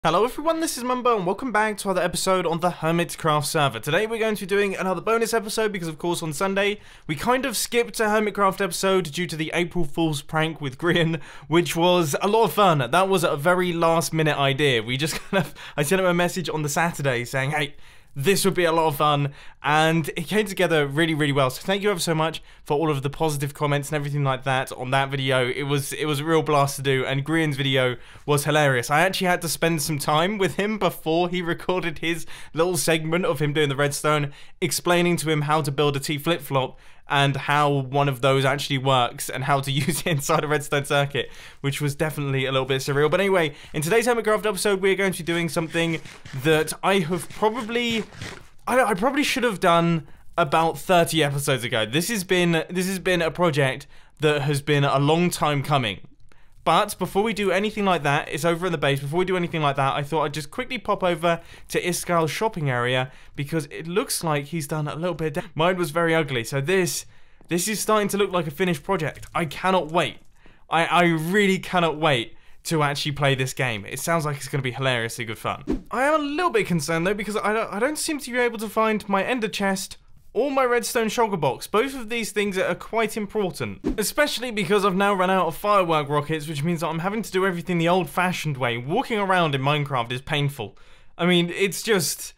Hello everyone, this is Mumbo and welcome back to another episode on the Hermitcraft server. Today we're going to be doing another bonus episode because of course on Sunday we kind of skipped a Hermitcraft episode due to the April Fool's prank with Grian, which was a lot of fun. That was a very last minute idea. We just I sent him a message on the Saturday saying, hey, this would be a lot of fun, and it came together really well. So thank you ever so much for all of the positive comments and everything like that on that video. It was a real blast to do, and Grian's video was hilarious. I actually had to spend some time with him before he recorded his little segment of him doing the redstone, explaining to him how to build a T flip-flop and how one of those actually works and how to use it inside a redstone circuit, which was definitely a little bit surreal. But anyway, in today's Hermitcraft episode, we're going to be doing something that I have probably... I probably should have done about 30 episodes ago. This has been a project that has been a long time coming. But before we do anything like that, it's over in the base. Before we do anything like that, I thought I'd just quickly pop over to Iskal's shopping area because it looks like he's done a little bit. Mine was very ugly, so this is starting to look like a finished project. I cannot wait. I really cannot wait to actually play this game. It sounds like it's going to be hilariously good fun. I am a little bit concerned though because I don't seem to be able to find my ender chest or my redstone shulker box. Both of these things are quite important, especially because I've now run out of firework rockets, which means that I'm having to do everything the old-fashioned way. Walking around in Minecraft is painful. I mean, it's just...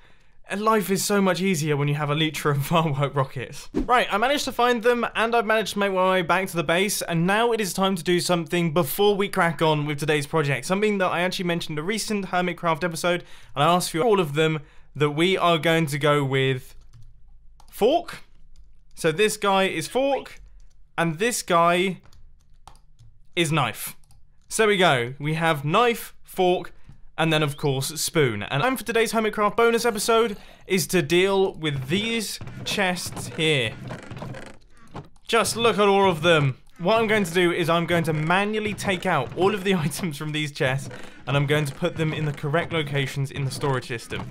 life is so much easier when you have a liter of firework rockets. Right, I managed to find them, and I've managed to make my way back to the base, and now it is time to do something before we crack on with today's project. Something that I actually mentioned in a recent Hermitcraft episode, and I asked for all of them, that we are going to go with... fork. So this guy is fork, and this guy is knife. So there we go. We have knife, fork, and then of course spoon. And time for today's Hermitcraft bonus episode is to deal with these chests here. Just look at all of them. What I'm going to do is I'm going to manually take out all of the items from these chests, and I'm going to put them in the correct locations in the storage system.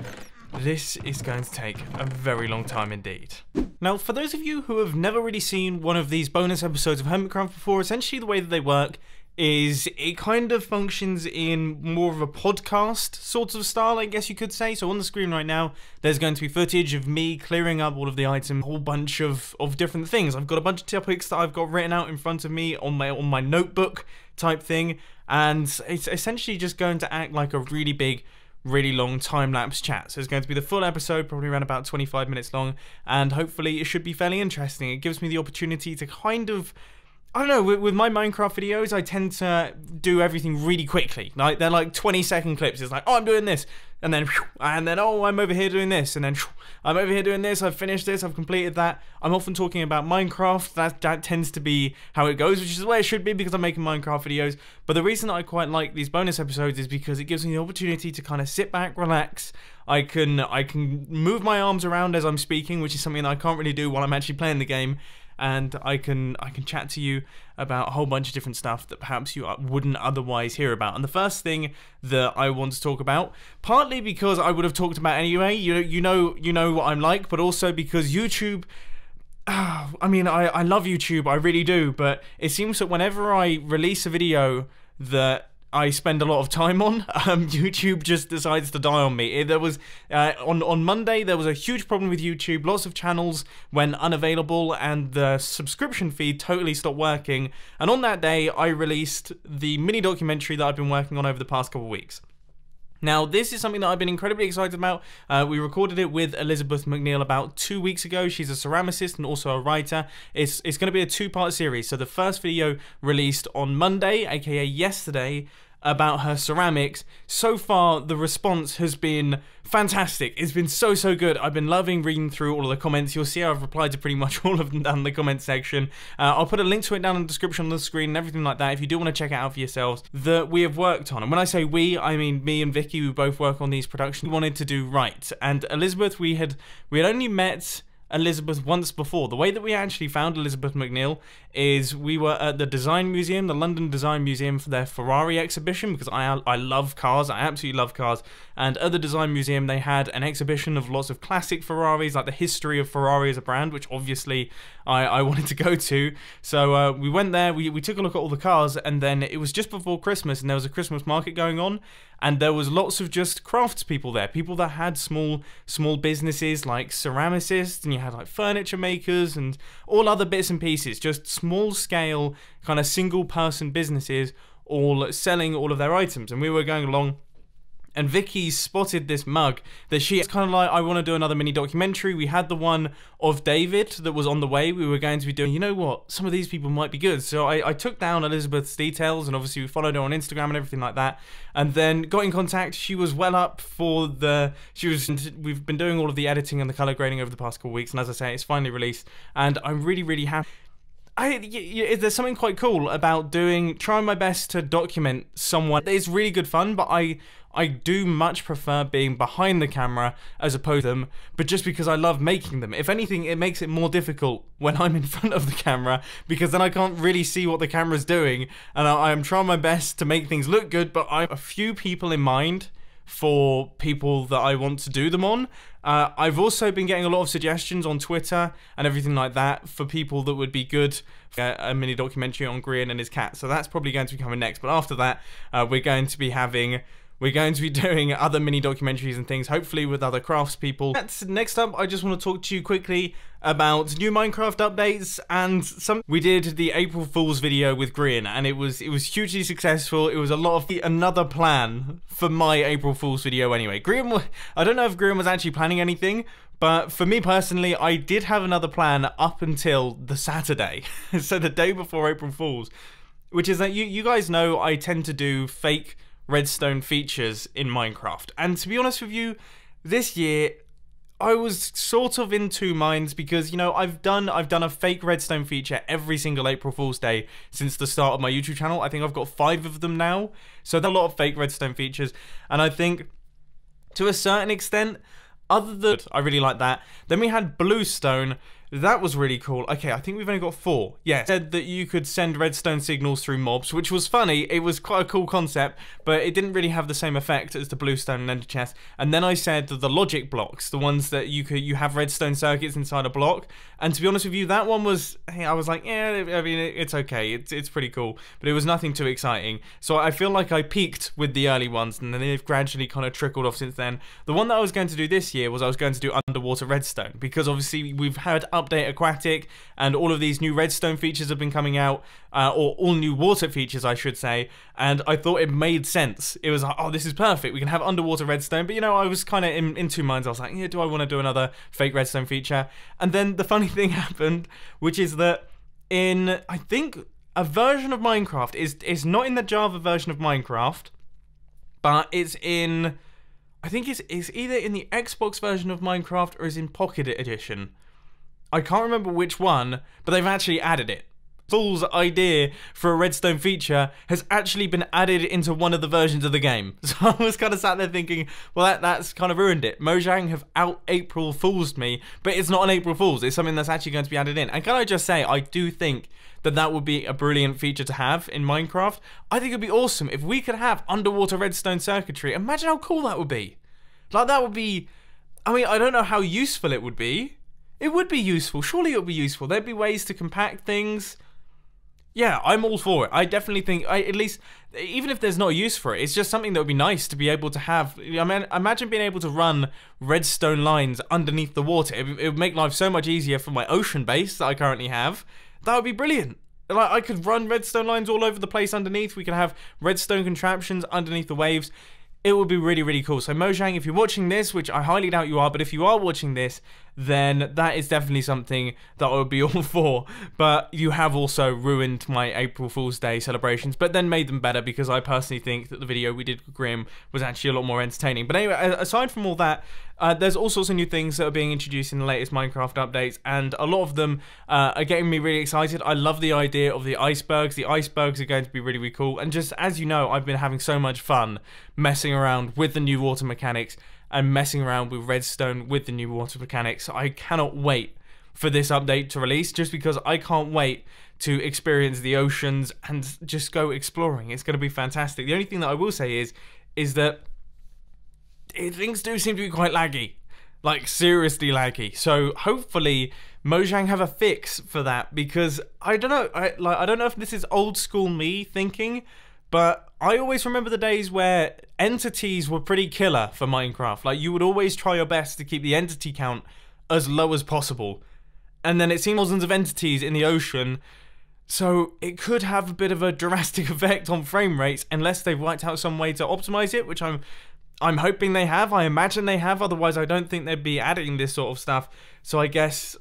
This is going to take a very long time indeed. Now, for those of you who have never really seen one of these bonus episodes of Hermitcraft before, essentially the way that they work is it kind of functions in more of a podcast sort of style, I guess you could say. So on the screen right now, there's going to be footage of me clearing up all of the items, a whole bunch of different things. I've got a bunch of topics that I've got written out in front of me on my notebook type thing, and it's essentially just going to act like a really big, really long time-lapse chat. So it's going to be the full episode, probably around about 25 minutes long, and hopefully it should be fairly interesting. It gives me the opportunity to kind of, I don't know, with my Minecraft videos, I tend to do everything really quickly. Like, they're like 20-second clips. It's like, oh, I'm doing this, and then, oh, I'm over here doing this, and then, I'm over here doing this, I've finished this, I've completed that. I'm often talking about Minecraft. That tends to be how it goes, which is the way it should be because I'm making Minecraft videos. But the reason I quite like these bonus episodes is because it gives me the opportunity to kind of sit back, relax. I can move my arms around as I'm speaking, which is something that I can't really do while I'm actually playing the game. And I can chat to you about a whole bunch of different stuff that perhaps you wouldn't otherwise hear about. And the first thing that I want to talk about, partly because I would have talked about anyway, you know what I'm like, but also because YouTube, I mean, I love YouTube, I really do, but it seems that whenever I release a video that I spend a lot of time on, YouTube just decides to die on me. There was, on Monday, there was a huge problem with YouTube. Lots of channels went unavailable and the subscription feed totally stopped working. And on that day, I released the mini documentary that I've been working on over the past couple of weeks. Now, this is something that I've been incredibly excited about. We recorded it with Elizabeth McNeil about 2 weeks ago. She's a ceramicist and also a writer. It's going to be a two-part series. So the first video released on Monday, aka yesterday, about her ceramics. So far, the response has been fantastic. It's been so good. I've been loving reading through all of the comments. You'll see I've replied to pretty much all of them down in the comment section. I'll put a link to it down in the description on the screen and everything like that if you do want to check it out for yourselves, that we have worked on. And when I say we, I mean me and Vicky, who both work on these productions, we wanted to do right. And Elizabeth, we had only met Elizabeth once before. The way that we actually found Elizabeth McNeil is we were at the Design Museum, the London Design Museum, for their Ferrari exhibition, because I love cars, I absolutely love cars, and at the Design Museum they had an exhibition of lots of classic Ferraris, like the history of Ferrari as a brand, which obviously I wanted to go to. So we went there, we took a look at all the cars, and then it was just before Christmas, and there was a Christmas market going on, and there was lots of just craftspeople there, people that had small businesses like ceramicists, and you had like furniture makers and all other bits and pieces, just small scale kind of single person businesses all selling all of their items. And we were going along, and Vicky spotted this mug that she's kind of like, I want to do another mini documentary. We had the one of David that was on the way. We were going to be doing, you know what, some of these people might be good. So I took down Elizabeth's details, and obviously we followed her on Instagram and everything like that. And then got in contact. She was well up for we've been doing all of the editing and the color grading over the past couple of weeks. And as I say, it's finally released. And I'm really, really happy. There's something quite cool about trying my best to document someone. It's really good fun, but I do much prefer being behind the camera as opposed to them, but just because I love making them. If anything, it makes it more difficult when I'm in front of the camera, because then I can't really see what the camera's doing, and I am trying my best to make things look good, but I have a few people in mind for people that I want to do them on. I've also been getting a lot of suggestions on Twitter and everything like that for people that would be good for a mini documentary on Grian and his cat. So that's probably going to be coming next. But after that, we're going to be doing other mini documentaries and things, hopefully with other craftspeople. Next up, I just want to talk to you quickly about new Minecraft updates and we did the April Fool's video with Grian, and it was hugely successful. It was a lot of another plan for my April Fool's video anyway. I don't know if Grian was actually planning anything, but for me personally, I did have another plan up until the Saturday, so the day before April Fool's, which is that you guys know I tend to do fake redstone features in Minecraft, and to be honest with you, this year I was sort of in two minds, because, you know, I've done a fake redstone feature every single April Fool's Day since the start of my YouTube channel. I think I've got 5 of them now, so there are a lot of fake redstone features, and I think to a certain extent, other than I really like that. Then we had bluestone. That was really cool. Okay, I think we've only got 4. Yeah, said that you could send redstone signals through mobs, which was funny. It was quite a cool concept, but it didn't really have the same effect as the bluestone and ender chest. And then I said that the logic blocks, the ones that you have redstone circuits inside a block. And to be honest with you, that one was, hey, I was like, yeah, I mean, it's okay. It's pretty cool, but it was nothing too exciting. So I feel like I peaked with the early ones, and then they've gradually kind of trickled off since then. The one that I was going to do this year was I was going to do underwater redstone, because obviously we've had Update Aquatic, and all of these new redstone features have been coming out, or all new water features, I should say, and I thought it made sense. It was like, oh, this is perfect, we can have underwater redstone. But, you know, I was kind of in two minds. I was like, yeah, do I want to do another fake redstone feature? And then the funny thing happened, which is that in, I think, a version of Minecraft, is not in the Java version of Minecraft, but it's in, I think it's either in the Xbox version of Minecraft or is in Pocket Edition. I can't remember which one, but they've actually added it. Fool's idea for a redstone feature has actually been added into one of the versions of the game. So I was kind of sat there thinking, well, that's kind of ruined it. Mojang have April Fool's me, but it's not an April Fool's. It's something that's actually going to be added in. And can I just say, I do think that would be a brilliant feature to have in Minecraft. I think it'd be awesome if we could have underwater redstone circuitry. Imagine how cool that would be. Like, that would be, I mean, I don't know how useful it would be. It would be useful. Surely it would be useful. There'd be ways to compact things. Yeah, I'm all for it. I definitely think, at least, even if there's no use for it, it's just something that would be nice to be able to have. I mean, imagine being able to run redstone lines underneath the water. It would make life so much easier for my ocean base that I currently have. That would be brilliant. Like, I could run redstone lines all over the place underneath. We could have redstone contraptions underneath the waves. It would be really, really cool. So Mojang, if you're watching this, which I highly doubt you are, but if you are watching this, then that is definitely something that I would be all for. But you have also ruined my April Fool's Day celebrations, but then made them better, because I personally think that the video we did with Grim was actually a lot more entertaining. But anyway, aside from all that, there's all sorts of new things that are being introduced in the latest Minecraft updates, and a lot of them are getting me really excited. I love the idea of the icebergs. The icebergs are going to be really, really cool. And just as you know, I've been having so much fun messing around with the new water mechanics and messing around with redstone with the new water mechanics. I cannot wait for this update to release, just because I can't wait to experience the oceans and just go exploring. It's going to be fantastic. The only thing that I will say is that things do seem to be quite laggy, like seriously laggy. So hopefully Mojang have a fix for that, because I don't know, I don't know if this is old school me thinking, but I always remember the days where entities were pretty killer for Minecraft. Like, you would always try your best to keep the entity count as low as possible. And then it seems thousands of entities in the ocean, so it could have a bit of a drastic effect on frame rates unless they've worked out some way to optimize it, which I'm hoping they have. I imagine they have, otherwise I don't think they'd be adding this sort of stuff. So I guess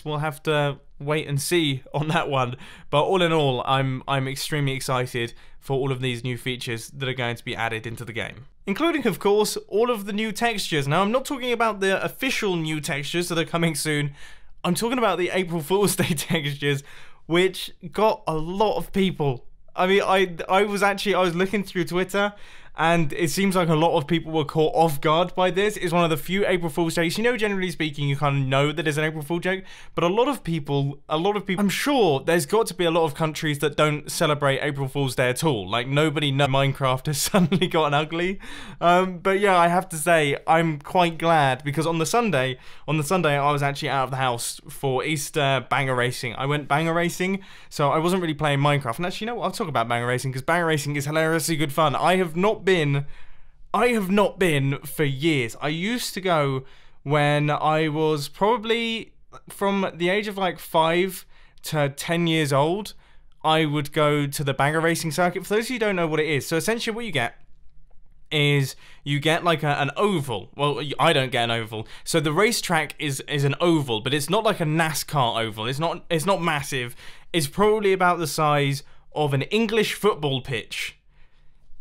we'll have to wait and see on that one. But all in all, I'm extremely excited for all of these new features that are going to be added into the game. Including, of course, all of the new textures. Now, I'm not talking about the official new textures that are coming soon. I'm talking about the April Fool's Day textures, which got a lot of people. I mean, I was looking through Twitter, and it seems like a lot of people were caught off guard by this. It's one of the few April Fool's jokes. You know, generally speaking, you kind of know that it's an April Fool joke, but a lot of people, I'm sure there's got to be a lot of countries that don't celebrate April Fool's Day at all. Like, nobody knows Minecraft has suddenly gotten ugly. But yeah, I have to say, I'm quite glad, because on the Sunday, I was actually out of the house for Easter banger racing. I went banger racing, so I wasn't really playing Minecraft. And actually, you know what? I'll talk about banger racing, because banger racing is hilariously good fun. I have not been for years. I used to go when I was probably from the age of like 5 to 10 years old. I would go to the banger racing circuit. For those of you who don't know what it is, so essentially what you get is you get like an oval. Well, I don't get an oval. So the racetrack is an oval, but it's not like a NASCAR oval. It's not massive. It's probably about the size of an English football pitch.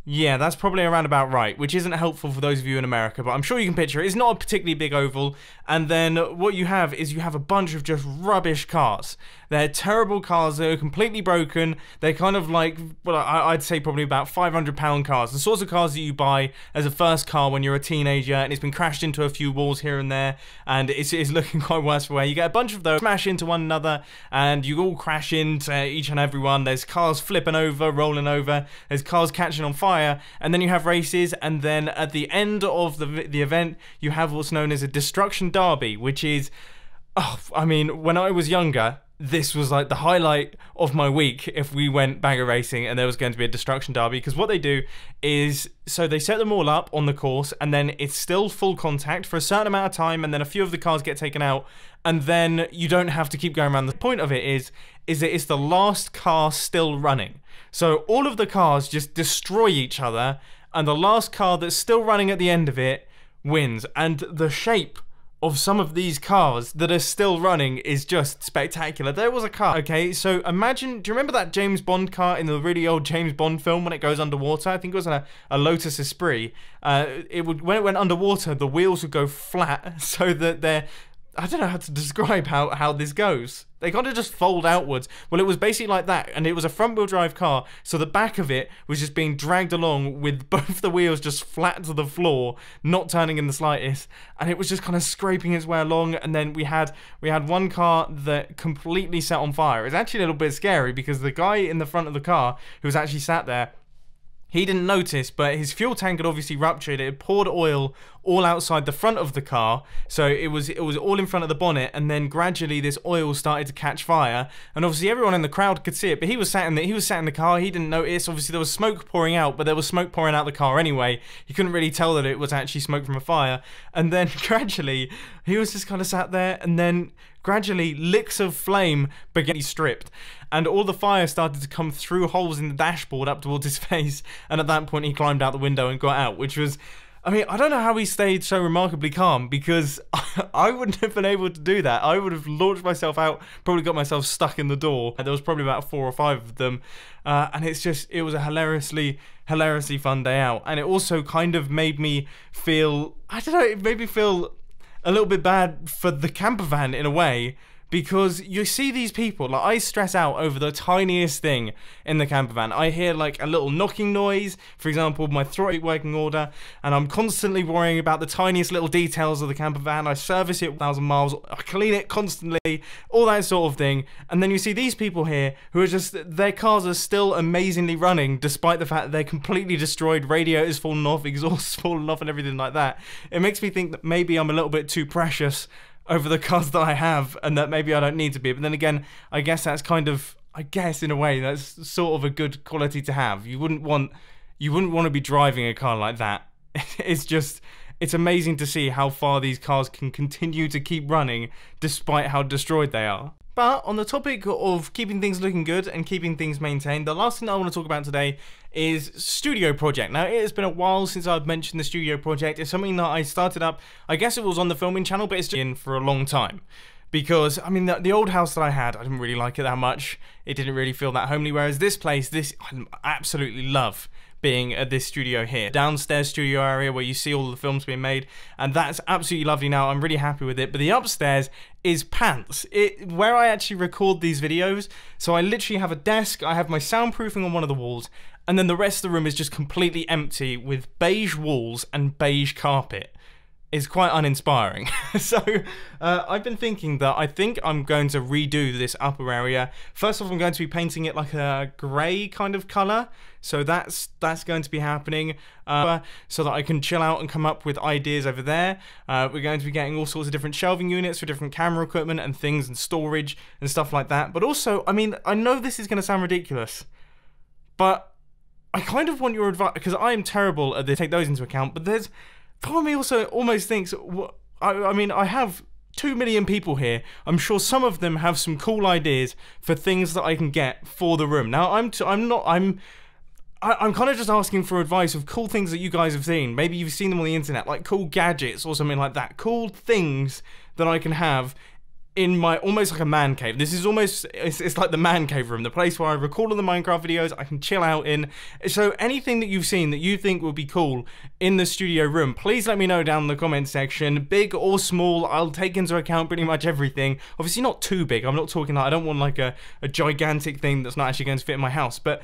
Yeah, that's probably around about right, which isn't helpful for those of you in America, but I'm sure you can picture it. It's not a particularly big oval, and then what you have is you have a bunch of just rubbish cars. They're terrible cars, they're completely broken, they're kind of like, well, I'd say probably about £500 cars. The sorts of cars that you buy as a first car when you're a teenager, and it's been crashed into a few walls here and there, and it's looking quite worse for wear. You get a bunch of those, smash into one another, and you all crash into each and every one. There's cars flipping over, rolling over, there's cars catching on fire, and then you have races, and then at the end of the event, you have what's known as a destruction derby, which is, oh, I mean, when I was younger, this was like the highlight of my week if we went banger racing and there was going to be a destruction derby, because what they do is, so they set them all up on the course, and then it's still full contact for a certain amount of time, and then a few of the cars get taken out, and then you don't have to keep going around. The point of it is that it's the last car still running. So all of the cars just destroy each other, and the last car that's still running at the end of it wins. And the shape of some of these cars that are still running is just spectacular. There was a car, okay, so imagine, do you remember that James Bond car in the really old James Bond film when it goes underwater? I think it was a Lotus Esprit. When it went underwater, the wheels would go flat so that they're, I don't know how to describe how this goes. They kind of just fold outwards. Well, it was basically like that, and it was a front-wheel drive car, so the back of it was just being dragged along with both the wheels just flat to the floor, not turning in the slightest, and it was just kind of scraping its way along. And then we had one car that completely set on fire. It was actually a little bit scary because the guy in the front of the car who was actually sat there, he didn't notice, but his fuel tank had obviously ruptured. It had poured oil all outside the front of the car, so it was all in front of the bonnet, and then gradually this oil started to catch fire, and obviously everyone in the crowd could see it, but he was sat in the car, he didn't notice. Obviously there was smoke pouring out, but there was smoke pouring out the car anyway. He couldn't really tell that it was actually smoke from a fire, and then gradually he was just kind of sat there, and then gradually licks of flame began to be stripped, and all the fire started to come through holes in the dashboard up towards his face, and at that point he climbed out the window and got out, which was, I mean, I don't know how he stayed so remarkably calm, because I wouldn't have been able to do that. I would have launched myself out, probably got myself stuck in the door, and there was probably about 4 or 5 of them, and it was a hilariously fun day out, and it also kind of made me feel, I don't know, it made me feel a little bit bad for the camper van in a way, because you see these people, like, I stress out over the tiniest thing in the camper van. I hear like a little knocking noise, for example, my throttle working order, and I'm constantly worrying about the tiniest little details of the camper van. I service it 1,000 miles, I clean it constantly, all that sort of thing. And then you see these people here who are just, their cars are still amazingly running despite the fact that they're completely destroyed, radiators falling off, exhaust falling off and everything like that. It makes me think that maybe I'm a little bit too precious over the cars that I have, and that maybe I don't need to be. But then again, I guess that's kind of, I guess in a way, that's sort of a good quality to have. You wouldn't want you wouldn't want to be driving a car like that. It's amazing to see how far these cars can continue to keep running despite how destroyed they are. But on the topic of keeping things looking good and keeping things maintained, the last thing that I want to talk about today is Studio Project. Now, it has been a while since I've mentioned the Studio Project. It's something that I started up, I guess it was on the filming channel, but it's just in for a long time. Because, I mean, the old house that I had, I didn't really like it that much. It didn't really feel that homely, whereas this place, I absolutely love being at this studio here. Downstairs studio area where you see all the films being made, and that's absolutely lovely now. I'm really happy with it. But the upstairs is pants. Where I actually record these videos, so I literally have a desk, I have my soundproofing on one of the walls, and then the rest of the room is just completely empty with beige walls and beige carpet. Is quite uninspiring. So I've been thinking that I think I'm going to redo this upper area. First off, I'm going to be painting it like a grey kind of colour. So that's going to be happening so that I can chill out and come up with ideas over there. We're going to be getting all sorts of different shelving units for different camera equipment and things and storage and stuff like that. But also, I mean, I know this is going to sound ridiculous, but I kind of want your advice, because I am terrible at this, take those into account, but there's part of me also almost thinks, I mean, I have 2 million people here. I'm sure some of them have some cool ideas for things that I can get for the room. Now, I'm kind of just asking for advice of cool things that you guys have seen. Maybe you've seen them on the internet, like cool gadgets or something like that. Cool things that I can have in my, almost like a man cave. This is almost, it's like the man cave room, the place where I record all the Minecraft videos, I can chill out in. So anything that you've seen that you think would be cool in the studio room, please let me know down in the comment section, big or small. I'll take into account pretty much everything. Obviously not too big, I'm not talking like, I don't want like a gigantic thing that's not actually going to fit in my house, but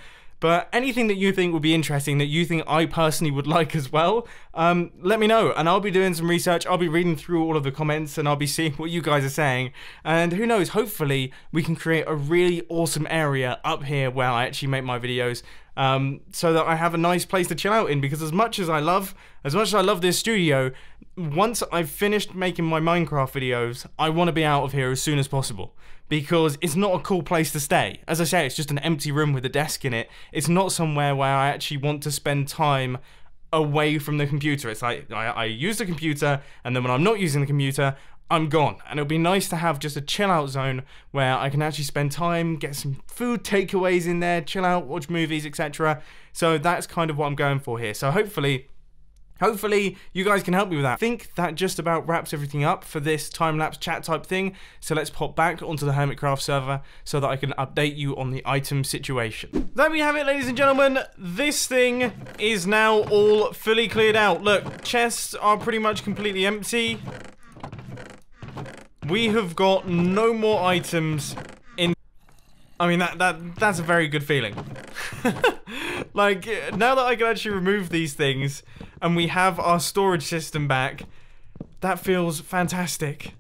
anything that you think would be interesting, that you think I personally would like as well, let me know, and I'll be doing some research. I'll be reading through all of the comments, and I'll be seeing what you guys are saying, and who knows, hopefully we can create a really awesome area up here where I actually make my videos, so that I have a nice place to chill out in, because as much as I love this studio, once I've finished making my Minecraft videos, I want to be out of here as soon as possible. Because it's not a cool place to stay. As I say, it's just an empty room with a desk in it. It's not somewhere where I actually want to spend time away from the computer. It's like, I use the computer, and then when I'm not using the computer, I'm gone. And it'll be nice to have just a chill out zone where I can actually spend time, get some food takeaways in there, chill out, watch movies, etc. So that's kind of what I'm going for here. So hopefully you guys can help me with that. I think that just about wraps everything up for this time-lapse chat type thing. So let's pop back onto the Hermitcraft server so that I can update you on the item situation. There we have it, ladies and gentlemen. This thing is now all fully cleared out. Look, chests are pretty much completely empty. We have got no more items in. I mean, that's a very good feeling. Like, now that I can actually remove these things and we have our storage system back, that feels fantastic.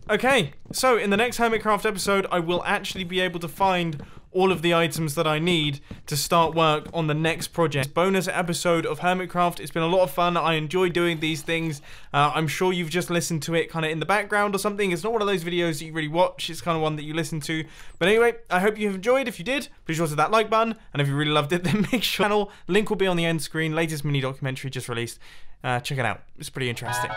Okay, so in the next Hermitcraft episode, I will actually be able to find all of the items that I need to start work on the next project. Bonus episode of Hermitcraft. It's been a lot of fun. I enjoy doing these things. I'm sure you've just listened to it kind of in the background or something. It's not one of those videos that you really watch. It's kind of one that you listen to. But anyway, I hope you've enjoyed. If you did, please sure to hit that like button. And if you really loved it, then make sure channel link will be on the end screen. Latest mini documentary just released. Check it out. It's pretty interesting.